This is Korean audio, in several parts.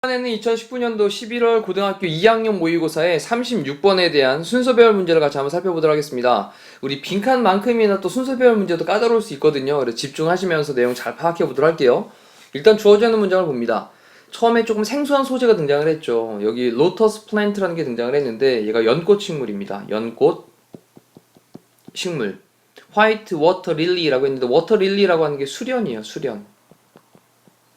이번에는 2019년도 11월 고등학교 2학년 모의고사의 36번에 대한 순서배열 문제를 같이 한번 살펴보도록 하겠습니다. 우리 빈칸만큼이나 또 순서배열 문제도 까다로울 수 있거든요. 그래서 집중하시면서 내용 잘 파악해 보도록 할게요. 일단 주어져 있는 문장을 봅니다. 처음에 조금 생소한 소재가 등장을 했죠. 여기 로터스 플랜트라는 게 등장을 했는데 얘가 연꽃 식물입니다. 연꽃 식물. 화이트 워터 릴리라고 했는데 워터 릴리라고 하는 게 수련이에요. 수련.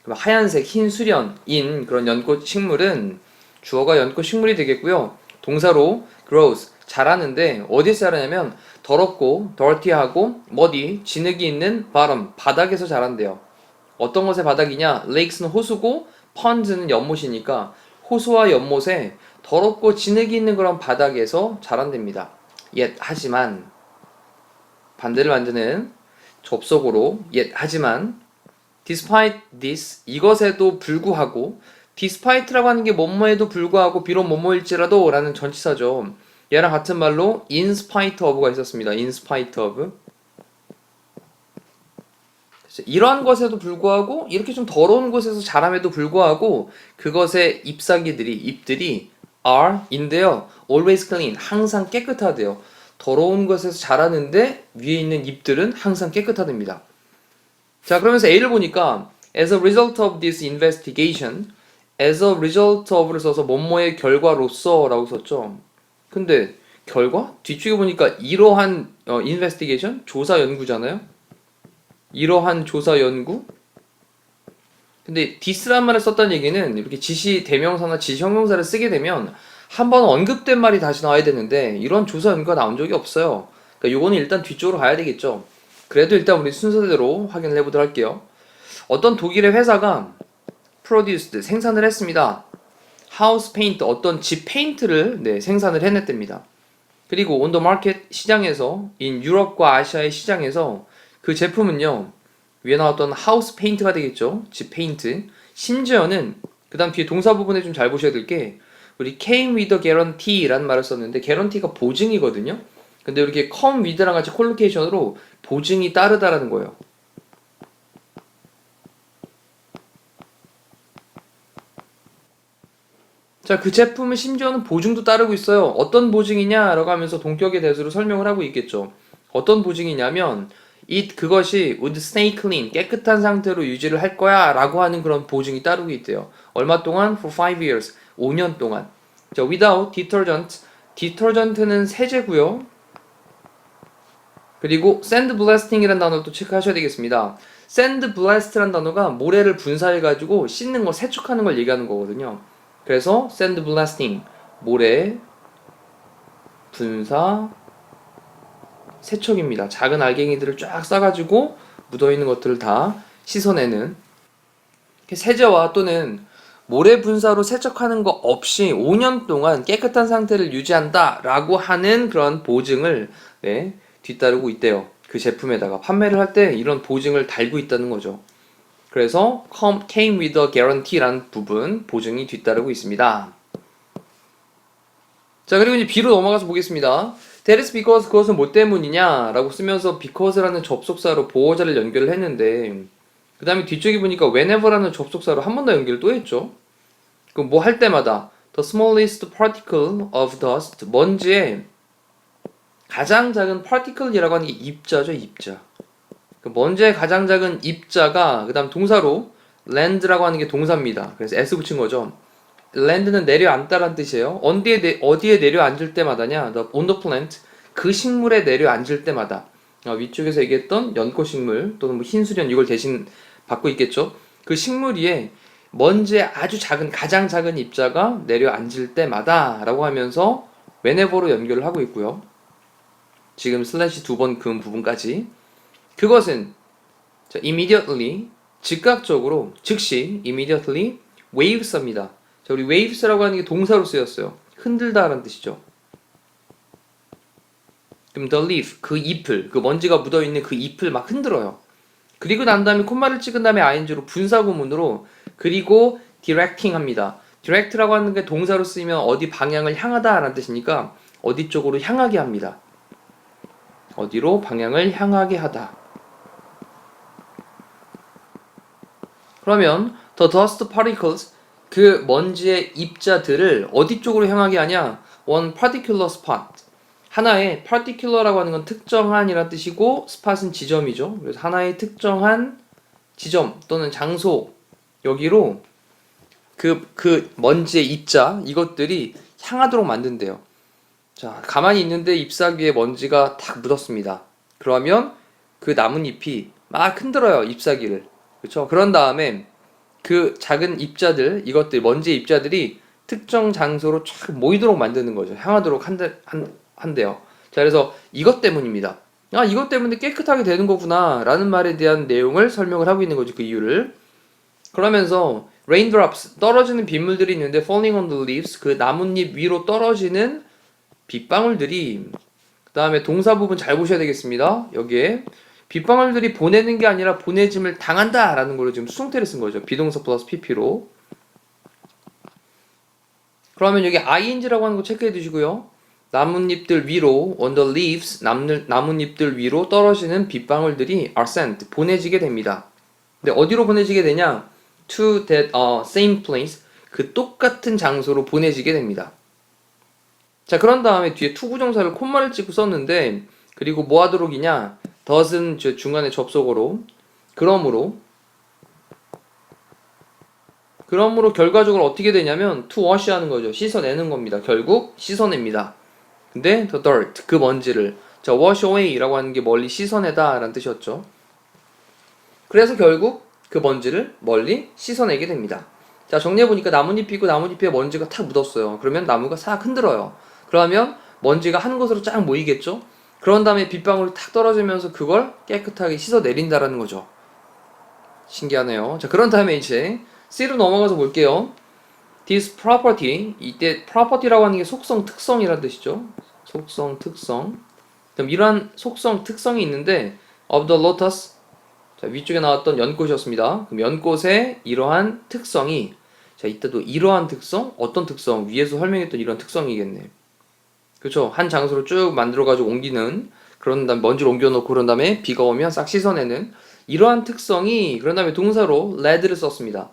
하얀색 흰 수련인 그런 연꽃 식물은 주어가 연꽃 식물이 되겠고요. 동사로 grows 자라는데 어디서 자라냐면 더럽고 dirty하고 muddy 진흙이 있는 bottom 바닥에서 자란대요. 어떤 것의 바닥이냐? lakes는 호수고 ponds는 연못이니까 호수와 연못에 더럽고 진흙이 있는 그런 바닥에서 자란답니다. yet 하지만 반대를 만드는 접속어로 yet 하지만 despite this 이것에도 불구하고 despite라고 하는 게 뭐뭐에도 불구하고 비록 뭐뭐일지라도 라는 전치사죠. 얘랑 같은 말로 in spite of가 있었습니다. in spite of 이러한 것에도 불구하고 이렇게 좀 더러운 곳에서 자람에도 불구하고 그것의 잎들이 are 인데요. always clean 항상 깨끗하대요. 더러운 것에서 자라는데 위에 있는 잎들은 항상 깨끗하답니다. 자, 그러면서 A를 보니까 as a result of this investigation as a result of를 써서 뭐뭐의 결과로서 라고 썼죠. 근데 결과? 뒤쪽에 보니까 이러한 investigation? 조사 연구잖아요. 이러한 조사 연구? 근데 this란 말을 썼다는 얘기는 이렇게 지시 대명사나 지시 형용사를 쓰게 되면 한번 언급된 말이 다시 나와야 되는데 이런 조사 연구가 나온 적이 없어요. 그러니까 요거는 일단 뒤쪽으로 가야 되겠죠. 그래도 일단 우리 순서대로 확인을 해보도록 할게요. 어떤 독일의 회사가 produced 생산을 했습니다. house paint 어떤 집 페인트를 생산을 해냈답니다. 그리고 on the market 시장에서 유럽과 아시아의 시장에서 그 제품은요 위에 나왔던 house paint가 되겠죠. 집 페인트. 심지어는 그 다음 뒤에 동사 부분에 좀 잘 보셔야 될 게 우리 came with a guarantee라는 말을 썼는데 guarantee가 보증이거든요. 근데 이렇게 come with랑 같이 콜로케이션으로 보증이 따르다라는 거예요. 자, 그 제품은 심지어는 보증도 따르고 있어요. 어떤 보증이냐라고 하면서 동격의 대수로 설명을 하고 있겠죠. 어떤 보증이냐면 그것이 would stay clean 깨끗한 상태로 유지를 할 거야 라고 하는 그런 보증이 따르고 있대요. 얼마 동안? for 5 years 5년 동안. 자, without detergent 디터전트는 세제고요. 그리고 sandblasting이라는 단어를 또 체크하셔야 되겠습니다. sandblast라는 단어가 모래를 분사해가지고 씻는 거, 세척하는 걸 얘기하는 거거든요. 그래서 sandblasting, 모래, 분사, 세척입니다. 작은 알갱이들을 쫙 싸가지고 묻어있는 것들을 다 씻어내는 세제와 또는 모래 분사로 세척하는 거 없이 5년 동안 깨끗한 상태를 유지한다 라고 하는 그런 보증을 뒤따르고 있대요. 그 제품에다가 판매를 할 때 이런 보증을 달고 있다는 거죠. 그래서 came with a guarantee라는 부분 보증이 뒤따르고 있습니다. 자, 그리고 이제 B로 넘어가서 보겠습니다. That is because 그것은 뭐 때문이냐 라고 쓰면서 because라는 접속사로 보호자를 연결을 했는데 그 다음에 뒤쪽에 보니까 whenever라는 접속사로 한 번 더 연결을 또 했죠. 그럼 뭐 할 때마다 the smallest particle of dust 먼지의 가장 작은 particle이라고 하는 게 입자죠. 입자. 먼지의 가장 작은 입자가 그 다음 동사로 land라고 하는 게 동사입니다. 그래서 s 붙인 거죠. land는 내려앉다라는 뜻이에요. 어디에 내려앉을 때마다냐? on the plant 그 식물에 내려앉을 때마다 위쪽에서 얘기했던 연꽃식물 또는 뭐 흰수련 이걸 대신 받고 있겠죠. 그 식물 위에 먼지의 아주 작은 가장 작은 입자가 내려앉을 때마다 라고 하면서 whenever로 연결을 하고 있고요. 지금 슬래시 2번 그은 부분까지 그것은 immediately 즉각적으로 즉시 immediately waves입니다. 자, 우리 waves라고 하는 게 동사로 쓰였어요. 흔들다 라는 뜻이죠. 그럼 the leaf 그 잎을 그 먼지가 묻어있는 그 잎을 막 흔들어요. 그리고 난 다음에 콤마를 찍은 다음에 ing로 분사구문으로 그리고 directing 합니다. direct라고 하는 게 동사로 쓰이면 어디 방향을 향하다 라는 뜻이니까 어디 쪽으로 향하게 합니다. 어디로 방향을 향하게 하다. 그러면 the dust particles 그 먼지의 입자들을 어디 쪽으로 향하게 하냐? one particular spot. 하나의 particular라고 하는 건 특정한이라는 뜻이고 spot은 지점이죠. 그래서 하나의 특정한 지점 또는 장소 여기로 그 먼지의 입자 이것들이 향하도록 만든대요. 자, 가만히 있는데 잎사귀에 먼지가 탁 묻었습니다. 그러면 그 나뭇잎이 막 흔들어요, 잎사귀를. 그렇죠? 그런 다음에 그 작은 입자들, 이것들 먼지의 입자들이 특정 장소로 쫙 모이도록 만드는 거죠. 향하도록 한대요. 자, 그래서 이것 때문입니다. 아, 이것 때문에 깨끗하게 되는 거구나 라는 말에 대한 내용을 설명을 하고 있는 거죠. 그 이유를. 그러면서 raindrops 떨어지는 빗물들이 있는데 falling on the leaves 그 나뭇잎 위로 떨어지는 빗방울들이 그 다음에 동사 부분 잘 보셔야 되겠습니다. 여기에 빗방울들이 보내는 게 아니라 보내짐을 당한다 라는 걸로 지금 수동태를 쓴 거죠. 비동사 플러스 pp로. 그러면 여기 ing라고 하는 거 체크해 두시고요. 나뭇잎들 위로 on the leaves 나뭇잎들 위로 떨어지는 빗방울들이 are sent 보내지게 됩니다. 근데 어디로 보내지게 되냐? to that same place 그 똑같은 장소로 보내지게 됩니다. 자, 그런 다음에 뒤에 to 부정사를 콤마를 찍고 썼는데 그리고 뭐 하도록이냐? does은 중간에 접속어로 그러므로 결과적으로 어떻게 되냐면 to wash 하는 거죠. 씻어내는 겁니다. 결국 씻어냅니다. 근데 the dirt 그 먼지를 자 wash away라고 하는 게 멀리 씻어내다 라는 뜻이었죠. 그래서 결국 그 먼지를 멀리 씻어내게 됩니다. 자, 정리해보니까 나뭇잎이 있고 나뭇잎에 먼지가 탁 묻었어요. 그러면 나무가 싹 흔들어요. 그러면 먼지가 한 곳으로 쫙 모이겠죠? 그런 다음에 빗방울이 탁 떨어지면서 그걸 깨끗하게 씻어내린다라는 거죠. 신기하네요. 자, 그런 다음에 이제 C로 넘어가서 볼게요. This property, 이때 property라고 하는 게 속성, 특성이라는 뜻이죠. 속성, 특성. 그럼 이러한 속성, 특성이 있는데 of the lotus 자, 위쪽에 나왔던 연꽃이었습니다. 그럼 연꽃의 이러한 특성이 자, 이때도 이러한 특성? 어떤 특성? 위에서 설명했던 이런 특성이겠네. 그렇죠? 한 장소로 쭉 만들어가지고 옮기는 그런 다음에 먼지를 옮겨놓고 그런 다음에 비가 오면 싹 씻어내는 이러한 특성이 그런 다음에 동사로 led를 썼습니다.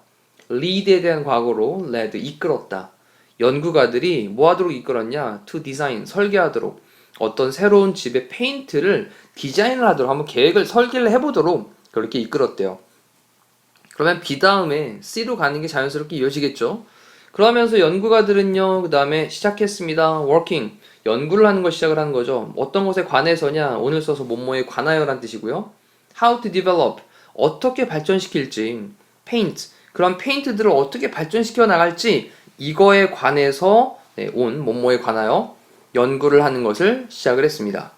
lead에 대한 과거로 led, 이끌었다. 연구가들이 뭐 하도록 이끌었냐? to design, 설계하도록 어떤 새로운 집의 페인트를 디자인을 하도록 한번 계획을 설계를 해보도록 그렇게 이끌었대요. 그러면 B 다음에 C로 가는 게 자연스럽게 이어지겠죠. 그러면서 연구가들은요, 그 다음에 시작했습니다. working, 연구를 하는 걸 시작을 하는 거죠. 어떤 것에 관해서냐, 오늘 써서 뭐뭐에 관하여 라는 뜻이고요. how to develop, 어떻게 발전시킬지, paint, 그런 페인트들을 어떻게 발전시켜 나갈지 이거에 관해서 온 뭐뭐에 관하여 연구를 하는 것을 시작을 했습니다.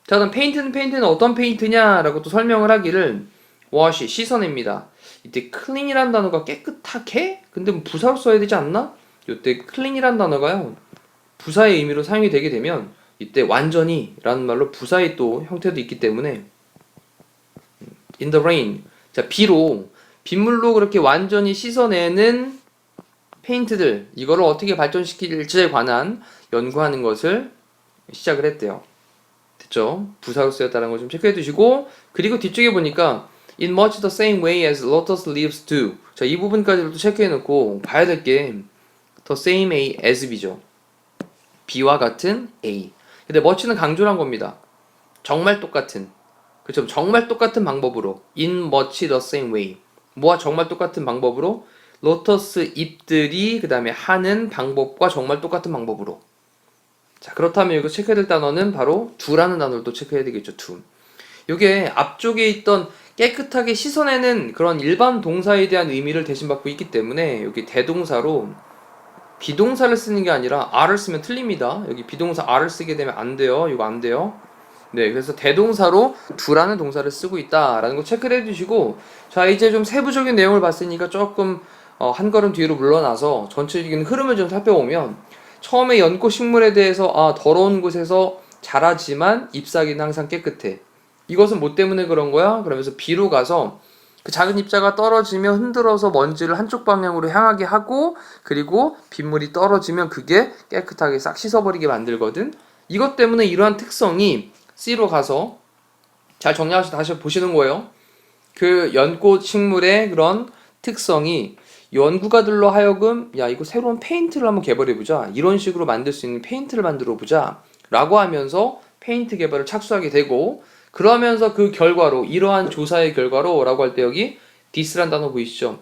자, 그럼 페인트는 어떤 페인트냐라고 또 설명을 하기를 wash, 씻어냅니다. 이때 clean이라는 단어가 깨끗하게? 근데 뭐 부사로 써야 되지 않나? 이때 clean이라는 단어가요. 부사의 의미로 사용이 되게 되면 이때 완전히 라는 말로 부사의 또 형태도 있기 때문에 in the rain, 자, 비로 빗물로 그렇게 완전히 씻어내는 페인트들 이거를 어떻게 발전시킬지에 관한 연구하는 것을 시작을 했대요. 됐죠? 부사로 쓰였다는 거 좀 체크해 두시고 그리고 뒤쪽에 보니까 in much the same way as lotus leaves do 자, 이 부분까지도 체크해 놓고 봐야 될 게 the same a as b죠. B와 같은 A 근데 much는 강조를 한 겁니다. 정말 똑같은 그렇죠? 정말 똑같은 방법으로 in much the same way 뭐와 정말 똑같은 방법으로 로터스 잎들이 그 다음에 하는 방법과 정말 똑같은 방법으로 자, 그렇다면 이거 체크해야 될 단어는 바로 do라는 단어를 또 체크해야 되겠죠. do. 이게 앞쪽에 있던 깨끗하게 씻어내는 그런 일반 동사에 대한 의미를 대신받고 있기 때문에 여기 대동사로 비동사를 쓰는 게 아니라 are를 쓰면 틀립니다. 여기 비동사 are를 쓰게 되면 안 돼요. 이거 안 돼요. 네, 그래서 대동사로 do라는 동사를 쓰고 있다라는 거 체크를 해주시고 자, 이제 좀 세부적인 내용을 봤으니까 조금 한 걸음 뒤로 물러나서 전체적인 흐름을 좀 살펴보면 처음에 연꽃 식물에 대해서 더러운 곳에서 자라지만 잎사귀는 항상 깨끗해. 이것은 뭐 때문에 그런 거야? 그러면서 B로 가서 그 작은 입자가 떨어지면 흔들어서 먼지를 한쪽 방향으로 향하게 하고 그리고 빗물이 떨어지면 그게 깨끗하게 싹 씻어버리게 만들거든. 이것 때문에 이러한 특성이 C로 가서 잘 정리하셔서 다시 보시는 거예요. 그 연꽃 식물의 그런 특성이 연구가들로 하여금 야 이거 새로운 페인트를 한번 개발해보자, 이런 식으로 만들 수 있는 페인트를 만들어보자 라고 하면서 페인트 개발을 착수하게 되고, 그러면서 그 결과로, 이러한 조사의 결과로 라고 할 때 여기 this란 단어 보이시죠?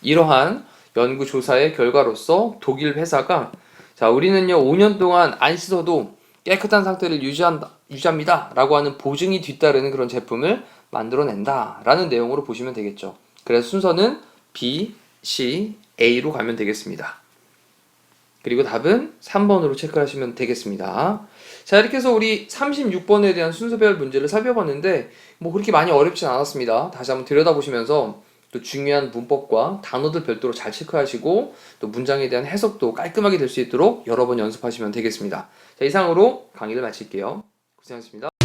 이러한 연구 조사의 결과로서 독일 회사가 자 우리는요 5년 동안 안 씻어도 깨끗한 상태를 유지합니다 라고 하는 보증이 뒤따르는 그런 제품을 만들어낸다 라는 내용으로 보시면 되겠죠. 그래서 순서는 B, C, A로 가면 되겠습니다. 그리고 답은 3번으로 체크하시면 되겠습니다. 자, 이렇게 해서 우리 36번에 대한 순서별 문제를 살펴봤는데 뭐 그렇게 많이 어렵진 않았습니다. 다시 한번 들여다보시면서 또 중요한 문법과 단어들 별도로 잘 체크하시고 또 문장에 대한 해석도 깔끔하게 될 수 있도록 여러 번 연습하시면 되겠습니다. 자, 이상으로 강의를 마칠게요. 고생하셨습니다.